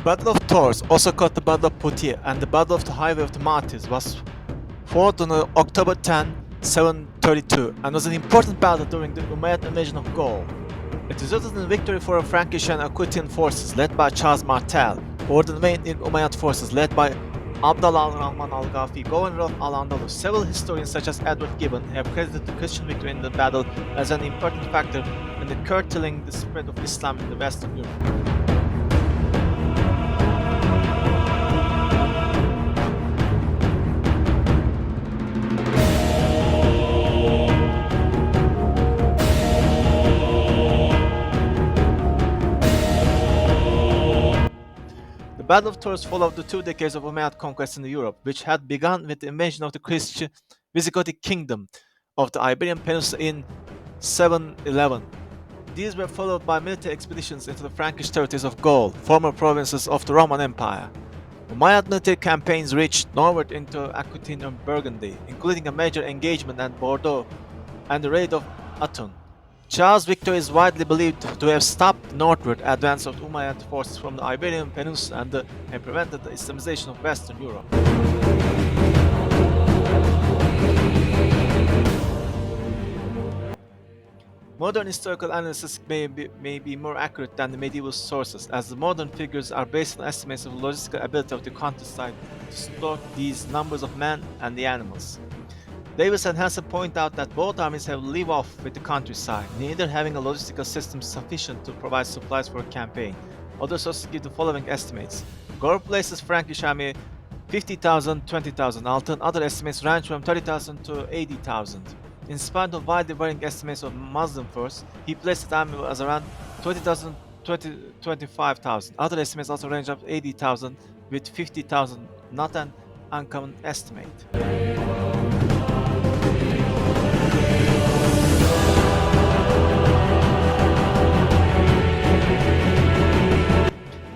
The Battle of Tours, also called the Battle of Poitiers and the Battle of the Highway of the Martyrs, was fought on October 10, 732, and was an important battle during the Umayyad invasion of Gaul. It resulted in victory for the Frankish and Aquitanian forces led by Charles Martel over the invading Umayyad forces led by al-Rahman al-Ghafiqi, governor of al-Andalus. Several historians such as Edward Gibbon have credited the Christian victory in the battle as an important factor in the curtailing the spread of Islam in the Western Europe. The Battle of Tours followed the 2 decades of Umayyad conquest in Europe, which had begun with the invasion of the Christian Visigothic kingdom of the Iberian Peninsula in 711. These were followed by military expeditions into the Frankish territories of Gaul, former provinces of the Roman Empire. Umayyad military campaigns reached northward into Aquitaine and Burgundy, including a major engagement at Bordeaux and the raid of Autun. Charles' victory is widely believed to have stopped the northward advance of Umayyad forces from the Iberian Peninsula and prevented the Islamization of Western Europe. Modern historical analysis may be more accurate than the medieval sources, as the modern figures are based on estimates of the logistical ability of the countryside to stock these numbers of men and the animals. Davis and Hansen point out that both armies have live off with the countryside, neither having a logistical system sufficient to provide supplies for a campaign. Other sources give the following estimates. Gore places Frankish army 50,000, 20,000. Other estimates range from 30,000 to 80,000. In spite of widely varying estimates of Muslim force, he placed the army as around 20,000 to 25,000. Other estimates also range up to 80,000 with 50,000, not an uncommon estimate.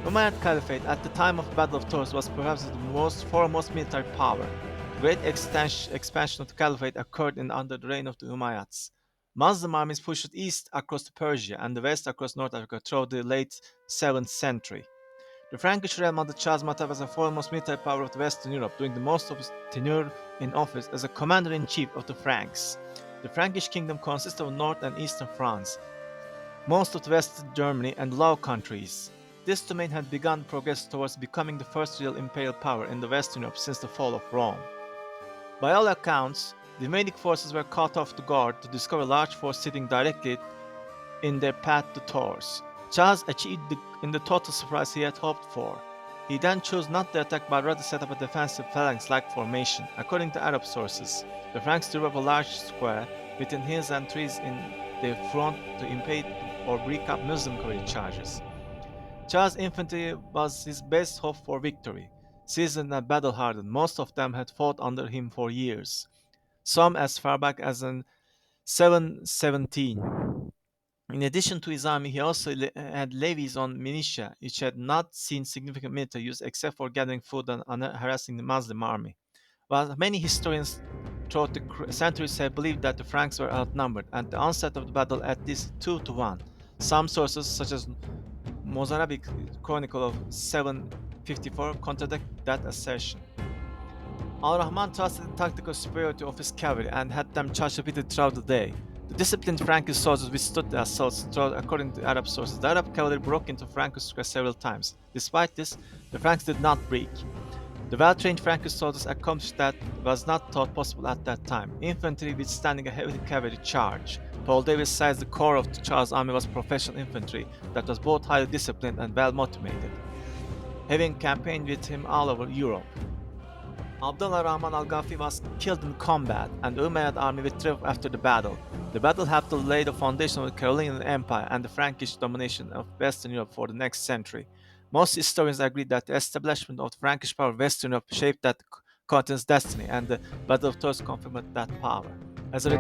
Umayyad Caliphate at the time of the Battle of Tours was perhaps the foremost military power. Great expansion of the Caliphate occurred under the reign of the Umayyads. Muslim armies pushed east across Persia and the west across North Africa through the late 7th century. The Frankish realm under Charles Martel was the foremost military power of Western Europe, during the most of his tenure in office as a commander-in-chief of the Franks. The Frankish kingdom consisted of north and eastern France, most of the western Germany, and Low Countries. This domain had begun progress towards becoming the first real imperial power in the Western Europe since the fall of Rome. By all accounts, the invading forces were caught off guard to discover a large force sitting directly in their path to Tours. Charles achieved in the total surprise he had hoped for. He then chose not to attack but rather set up a defensive phalanx-like formation. According to Arab sources, the Franks drew up a large square between hills and trees in their front to impede or break up Muslim cavalry charges. Charles' infantry was his best hope for victory. Seasoned and battle-hardened, most of them had fought under him for years, some as far back as in 717. In addition to his army, he also had levies on militia, which had not seen significant military use except for gathering food and harassing the Muslim army. While many historians throughout the centuries have believed that the Franks were outnumbered, at the onset of the battle at least 2-1. Some sources, such as Mozarabic Chronicle of 754, contradict that assertion. Al-Rahman trusted the tactical superiority of his cavalry and had them charge repeatedly throughout the day. The disciplined Frankish soldiers withstood the assaults, according to Arab sources. The Arab cavalry broke into Frankish square several times. Despite this, the Franks did not break. The well-trained Frankish soldiers accomplished that was not thought possible at that time: infantry withstanding a heavy cavalry charge. Paul Davis says the core of Charles' army was professional infantry that was both highly disciplined and well-motivated, having campaigned with him all over Europe. al-Rahman al-Ghafiqi was killed in combat, and the Umayyad army withdrew after the battle. The battle helped to lay the foundation of the Carolingian Empire and the Frankish domination of Western Europe for the next century. Most historians agree that the establishment of the Frankish power in Western Europe shaped that continent's destiny, and the Battle of Tours confirmed that power. As a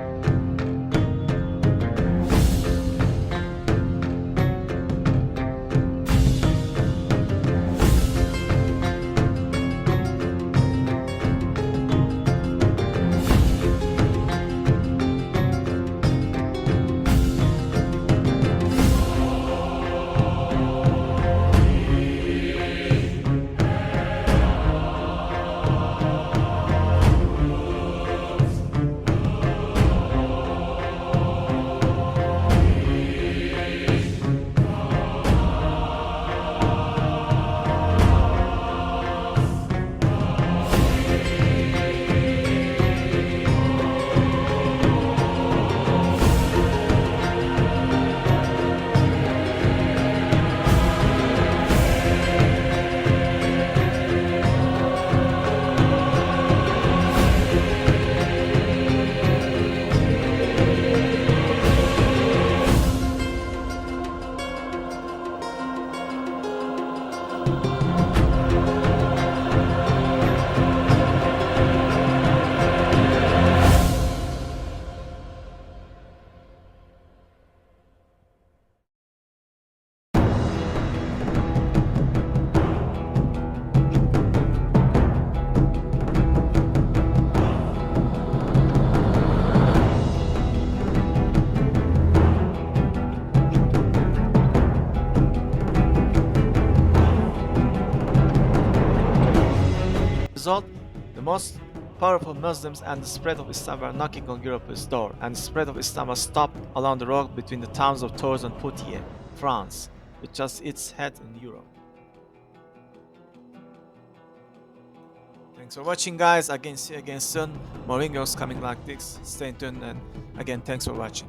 result, the most powerful Muslims and the spread of Islam were knocking on Europe's door, and the spread of Islam was stopped along the road between the towns of Tours and Poitiers, France, with just its head in Europe. Thanks for watching, guys. Again, see you again soon. More videos coming like this. Stay tuned, and again, thanks for watching.